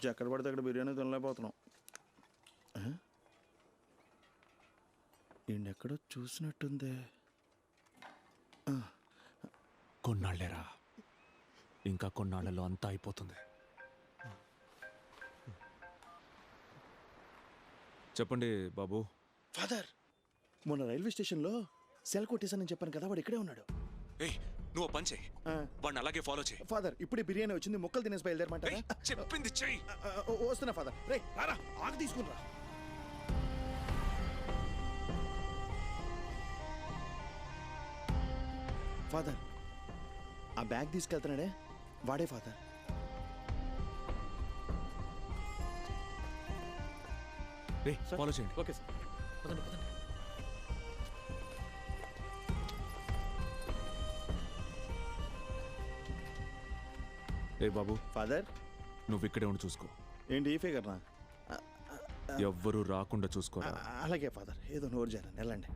ఎక్కడ పడితే అక్కడ బిర్యానీ తినలేకపోతున్నాం. ఈయనెక్కడో చూసినట్టుందే. కొన్నాళ్ళేరా, ఇంకా కొన్నాళ్ళలో అంతా అయిపోతుంది. చెప్పండి బాబు. ఫాదర్, మొన్న రైల్వే స్టేషన్లో సెల్ కొట్టేశానని చెప్పాను కదా, వాడు ఇక్కడే ఉన్నాడు. ఏయ్, నువ్వు పని చేయి, వాడిని అలాగే ఫాలో చేయి. ఫాదర్, ఇప్పుడే బిర్యానీ వచ్చింది, ముక్కలు తినేసి బయలుదేరమంటారా? చెప్పింది చెయ్యి. వస్తున్నా ఫాదర్. రే రారా, ఆకు తీసుకునిరా. ఫాదర్, ఆ బ్యాగ్ తీసుకెళ్తున్నాడే వాడే ఫాదర్. ఫాలో చేయండి. ఓకే సార్, పదండి పదండి. ఏ బాబు, ఫాదర్ నువ్వు ఇక్కడే ఉండి చూసుకో. ఏంటి ఈ ఫిగర్నా? ఎవ్వరూ రాకుండా చూసుకోరా. అలాగే ఫాదర్, ఏదో నోరు చేయాలని వెళ్ళండి.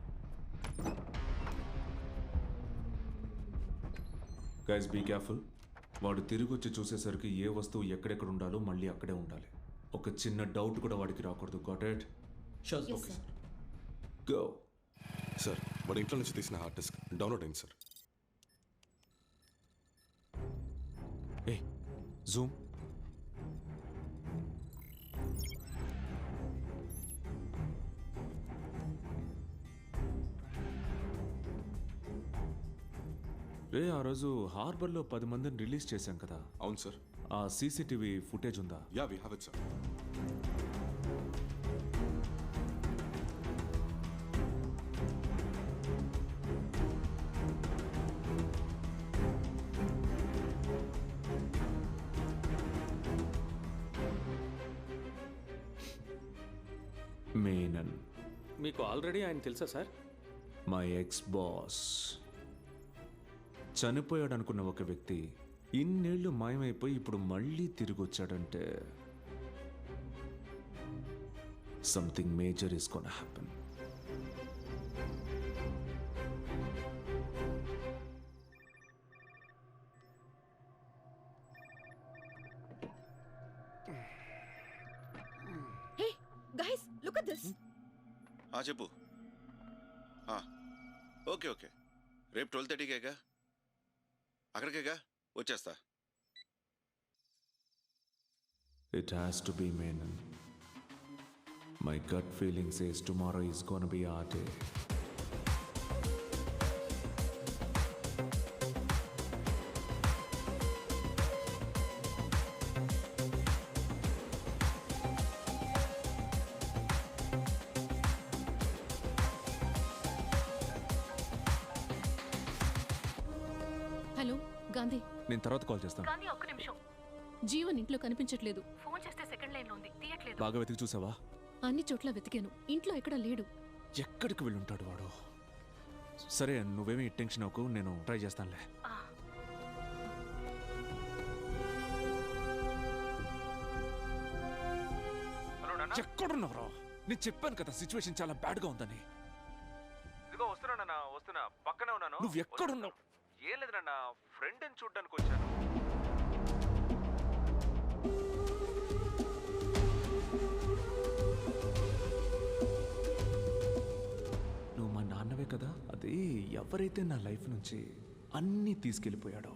Guys be careful. వాడు తిరిగి వచ్చి చూసేసరికి ఏ వస్తువు ఎక్కడెక్కడ ఉండాలో మళ్ళీ అక్కడే ఉండాలి. ఒక చిన్న డౌట్ కూడా వాడికి రాకూడదు. Got it? Sure. Okay sir. Go. Sir, వాడి ఇంట్లో నుంచి తీసిన హార్డ్ డిస్క్ డౌన్లోడ్ అయింది సార్. ఏ జూమ్. రే, ఆ రోజు హార్బర్లో 10 మందిని రిలీజ్ చేశాం కదా. అవును సార్. ఆ సీసీటీవీ ఫుటేజ్ ఉందా? Yeah, we have it sir. Menon, మీకు ఆల్రెడీ ఆయన తెలుసా సార్? My ex boss. చనిపోయాడు అనుకున్న ఒక వ్యక్తి ఇన్నేళ్లు మాయమైపోయి ఇప్పుడు మళ్ళీ తిరిగి వచ్చాడంటే something major is gonna happen. Hey, guys, look at this. చెప్పు. ఓకే ఓకే, రేపు 12:30కేగా, అక్కడికేగా వచ్చేస్తా. It has to be Menon. My gut feeling says tomorrow is gonna be our day. Hello Gandhi. నేను తర్వాత కాల్ చేస్తాను. గాంధీ, ఒక్క నిమిషం. జీవన్ ఇంట్లో కనిపించట్లేదు. ఫోన్ చేస్తే సెకండ్ లైన్ లో ఉంది, తీయట్లేదు. బాగా వెతికి చూసావా? అన్ని చోట్ల వెతికాను, ఇంట్లో ఎక్కడా లేడు. ఎక్కడికి వెళ్ళుంటాడు వాడు? సరే, నువ్వేమీ టెన్షన్ అవ్వకు, నేను ట్రై చేస్తానులే. ఎక్కడున్నారా? నేను చెప్పాను కదా సిచ్యువేషన్ చాలా బ్యాడ్ గా ఉందని. ఇదిగో వస్తున్నా, వస్తున్నా, పక్కనే ఉన్నాను. నువ్వు ఎక్కడున్నావు? ఏం లేదు నాన్న, ఫ్రెండ్ ని చూడ్డానికి వచ్చాను. నువ్వు మా నాన్నవే కదా. అది ఎవరైతే నా లైఫ్ నుంచి అన్నీ తీసుకెళ్ళిపోయాడో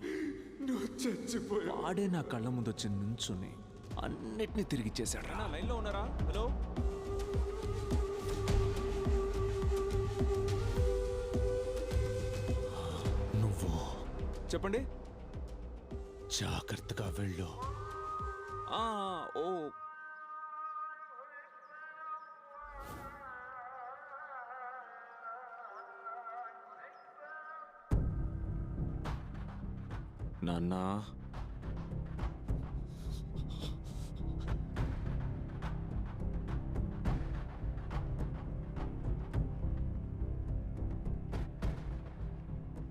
వాడే నా కళ్ళ ముందు వచ్చి నుంచుని అన్నిటినీ తిరిగిచ్చేశాడు. లైన్ లో ఉన్నారా? హలో, నువ్వు చెప్పండి. జాగ్రత్తగా వెళ్ళు. ఓ, నాన్నా,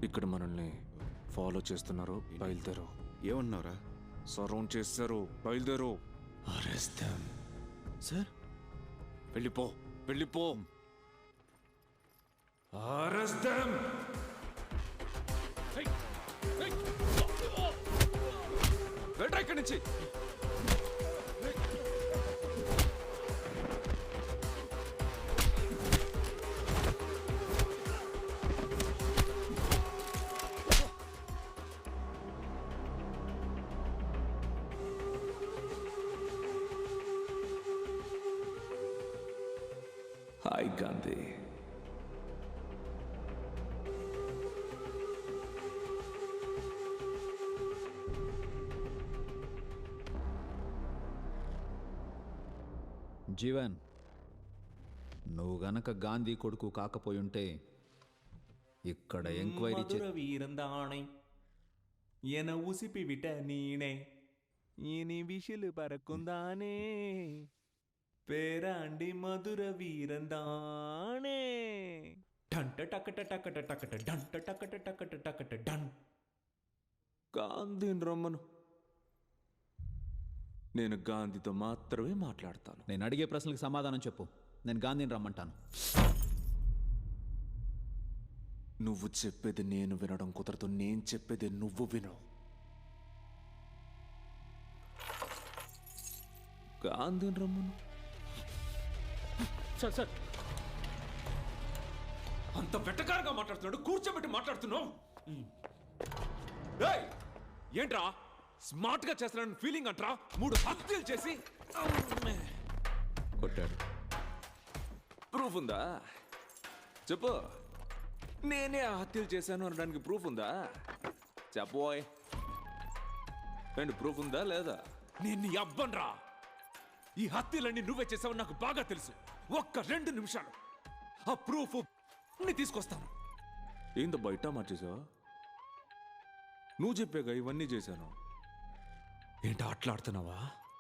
ఇక్కడ మనల్ని ఫాలో చేస్తున్నారు. బయలుదేరు. ఏమన్నావురా? సరౌండ్ చేశారు. బయలుదేరు. సార్, వెళ్ళిపో, వెళ్ళిపో. Arrest them! వెళ్ళరా ఇక్కడి నుంచి. హాయ్ గాంధీ. జీవన్, నువ్వు గనక గాంధీ కొడుకు కాకపోయుంటే ఇక్కడ ఎంక్వైరీ மதுர வீரந்தானை என உசிப்பி விட்ட நீனே இனி விஷிலு பறக்குந்தானே பேராண்டி மதுர வீரந்தானே டண்ட டக்கட்ட டக்கட்ட டக்கட்ட டண்ட டக்கட்ட டக்கட்ட டக்கட்ட டன். గాంధీని రమ్మను. నేను గాంధీతో మాత్రమే మాట్లాడతాను. నేను అడిగే ప్రశ్నలకు సమాధానం చెప్పు. నేను గాంధీని రమ్మంటాను. నువ్వు చెప్పేది నేను వినడం కుదరదు. నేను చెప్పేది నువ్వు విను. గాంధీని రమ్మను. సార్ అంత వెట్టకారంగా మాట్లాడుతున్నాడు, కూర్చోబెట్టి మాట్లాడుతున్నావు. ఏయ్, ఏంట్రా స్మార్ట్ గా చేస్తున్నాను ఫీలింగ్ అంట్రా? 3 హత్యలు చేసి కొట్టాడు. ప్రూఫ్ ఉందా చెప్పు. నేనే ఆ హత్యలు చేశాను అనడానికి ప్రూఫ్ ఉందా చెప్పబోయ్. ఏంటి ప్రూఫ్ ఉందా లేదా? నేను నీ అబ్బన్రా. ఈ హత్యలన్నీ నువ్వే చేసావు నాకు బాగా తెలుసు. ఒక్క 2 నిమిషాలు ఆ ప్రూఫ్ తీసుకొస్తాను. ఏందో బయట మార్చేసావా? నువ్వు చెప్పాగా ఇవన్నీ చేశాను. ఏంటి ఆటలాడుతున్నావా?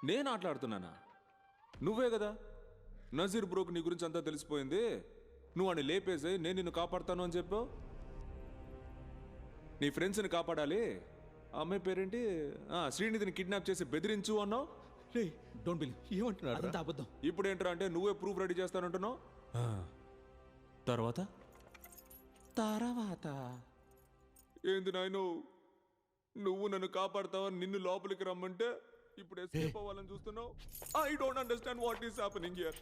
నేను ఆటలాడుతున్నానా? నువ్వే కదా నజీర్ బ్రోక్ నీ గురించి అంతా తెలిసిపోయింది. నువ్వు అని లేపేసి నేను నిన్ను కాపాడుతాను అని చెప్పావు. నీ ఫ్రెండ్స్ని కాపాడాలి. ఆ అమ్మాయి పేరేంటి, శ్రీనిధిని కిడ్నాప్ చేసి బెదిరించు అన్నావు. Don't believe. ఏమంటున్నాడు? అంత అబద్ధం. ఇప్పుడు ఏంట్రా అంటే నువ్వే ప్రూఫ్ రెడీ చేస్తానంటున్నావు. తర్వాత ఏంది నాయను, నువ్వు నన్ను కాపాడుతావని నిన్ను లోపలికి రమ్మంటే ఇప్పుడు ఎస్కేప్ అవ్వాలని చూస్తున్నావు. I don't understand what is happening here.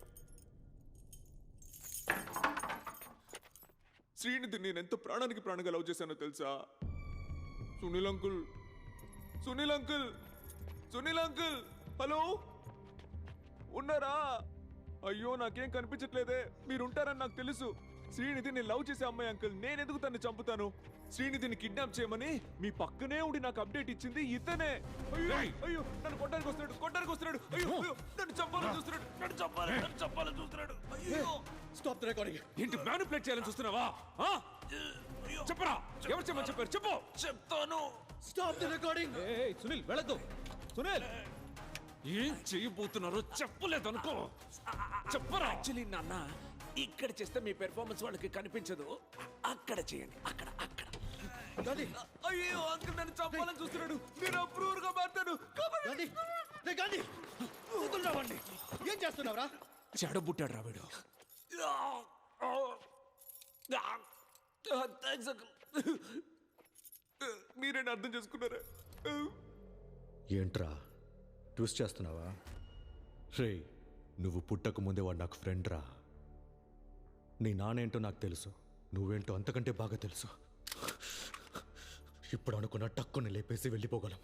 Srinidhi నేను ఎంత ప్రాణానికి ప్రాణంగా లవ్ చేశానో తెలుసా? Sunil uncle, Sunil uncle, Sunil uncle, hello ఉన్నారా? అయ్యో నాకేం కనిపించట్లేదే. మీరుంటారని నాకు తెలుసు. శ్రీనిధి నేను లవ్ చేసే అమ్మాయి అంకుల్. నేనెందుకు తన్ని చంపుతాను? శ్రీనిధిని కిడ్నాప్ చేయమని మీ పక్కనే ఉండి నాకు అప్డేట్ ఇచ్చింది ఇతనే. అయ్యో అయ్యో నన్ను కొట్టడానికి వస్తున్నాడు, కొట్టడానికి వస్తున్నాడు. అయ్యో అయ్యో నన్ను చంపాలని చూస్తున్నాడు, నన్ను చంపాలని చూస్తున్నాడు. అయ్యో స్టాప్ ద రికార్డింగ్. ఏంటి మ్యానిపులేట్ చేయాలని చూస్తున్నావా? చెప్పరా, ఎవరు చెప్పని చెప్పారు? చెప్పు. చెప్తాను. Stop the recording. సునీల్ వెళ్ళొద్దు. సునీల్ ఏం చేయబోతున్నారో చెప్పలేదనుకో. చెప్పరా. యాక్చువల్లీ నాన్న ఇక్కడ చేస్తే మీ పెర్ఫార్మెన్స్ వాళ్ళకి కనిపించదు. అక్కడ చేయండి, అక్కడ అక్కడ. అయ్యో అంకుల్ నన్ను చంపాలని చూస్తున్నాడు. నేను అప్రూవర్ గా మారుతాను. ఏం చేస్తున్నావురా? చెడబుట్టాడు రా వీడు. మీరేనా అర్థం చేసుకున్నారా? ఏంట్రా ట్విస్ట్ చేస్తున్నావా? రే నువ్వు పుట్టక ముందే వాడు నాకు ఫ్రెండ్ రా. నీ నానేంటో నాకు తెలుసు, నువ్వేంటో అంతకంటే బాగా తెలుసు. ఇప్పుడు అనుకున్న టక్కుని లేపేసి వెళ్ళిపోగలం,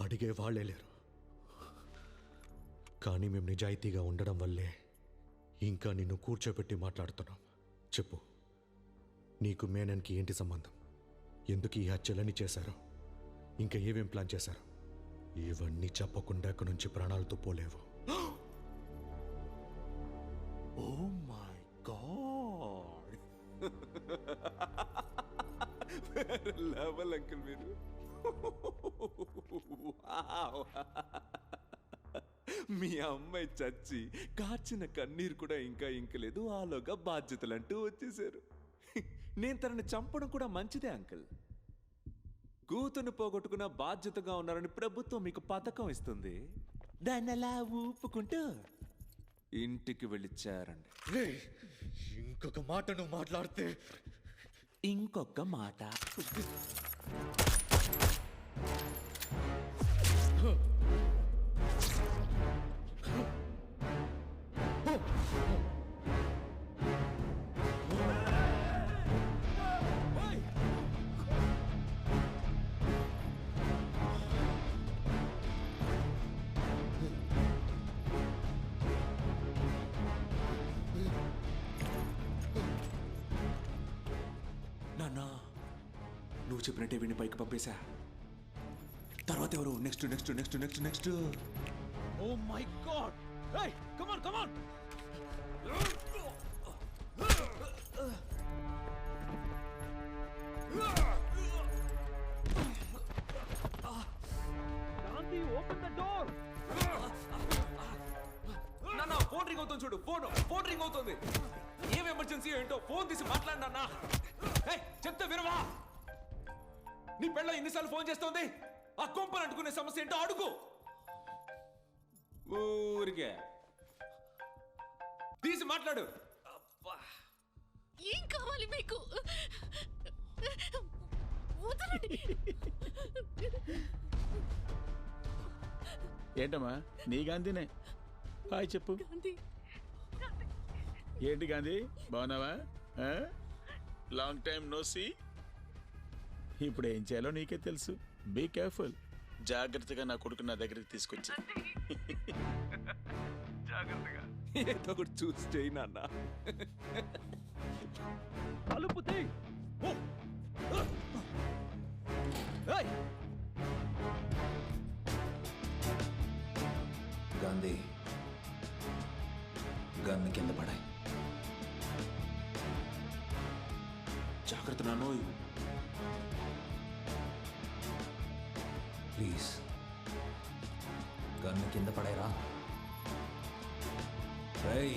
అడిగే వాళ్ళే లేరు. కానీ మేము నిజాయితీగా ఉండడం వల్లే ఇంకా నిన్ను కూర్చోబెట్టి మాట్లాడుతున్నాం. చెప్పు, నీకు మేనన్కి ఏంటి సంబంధం? ఎందుకు ఈ హత్యలని చేశారు? ఇంకా ఏమేం ప్లాన్ చేశారు? ఇవన్నీ చెప్పకుండా ఇక్కడి నుంచి ప్రాణాలతో పోలేవు. ఓ మై గాడ్, వేరే లెవెల్ అంకుల్ మీరు. మీ అమ్మాయి చచ్చి కాచిన కన్నీరు కూడా ఇంకా ఇంకలేదు. ఆలోగా బాధ్యతలంటూ వచ్చేసారు. నేను తనని చంపడం కూడా మంచిదే అంకుల్. కూతురు పోగొట్టుకున్న బాధ్యతగా ఉన్నారని ప్రభుత్వం మీకు పథకం ఇస్తుంది. దాన్ని అలా ఊపుకుంటూ ఇంటికి వెళ్ళిచ్చారండి. ఇంకొక మాట నువ్వు మాట్లాడితే ఇంకొక మాట. నువ్వు చెప్పినట్టే వీడిని పైకి పంపేశా. తర్వాత ఎవరు? Next next next next next oh my god ఏయ్ come on come on Gandhi open the door. నాన్న ఫోన్ రింగ్ అవుతుంది చూడు. ఫోన్ రింగ్ అవుతుంది. ఏం ఎమర్జెన్సీ ఏంటో ఫోన్ తీసి మాట్లాడు నాన్న. చెప్తే వినవా? నీ పెళ్ళ ఎన్నిసార్లు ఫోన్ చేస్తోంది? ఆ కొంపలు అంటుకునే సమస్య ఏంటో అడుగు. ఊరికే తీసి మాట్లాడు. ఏం కావాలి మీకు? వదలండి. ఏంటమ్మా నీ గాంధీనే? హాయ్ చెప్పు. గాంధీ ఏంటి గాంధీ బాగున్నావా? Long time no see. ఇప్పుడు ఏం చేయాలో నీకే తెలుసు. Be careful. జాగ్రత్తగా నా కొడుకు నా దగ్గరికి తీసుకొచ్చి. జాగ్రత్తగా. ఏదో ఒకటి చూసి చేయి నాన్న. తలుపు తీ. ఏయ్ గాంధీ గన్ను కింద పడాయి. జాగ్రత్త నాన్నోయ్. ప్లీజ్ గన్ను కింద పడేరా. రేయ్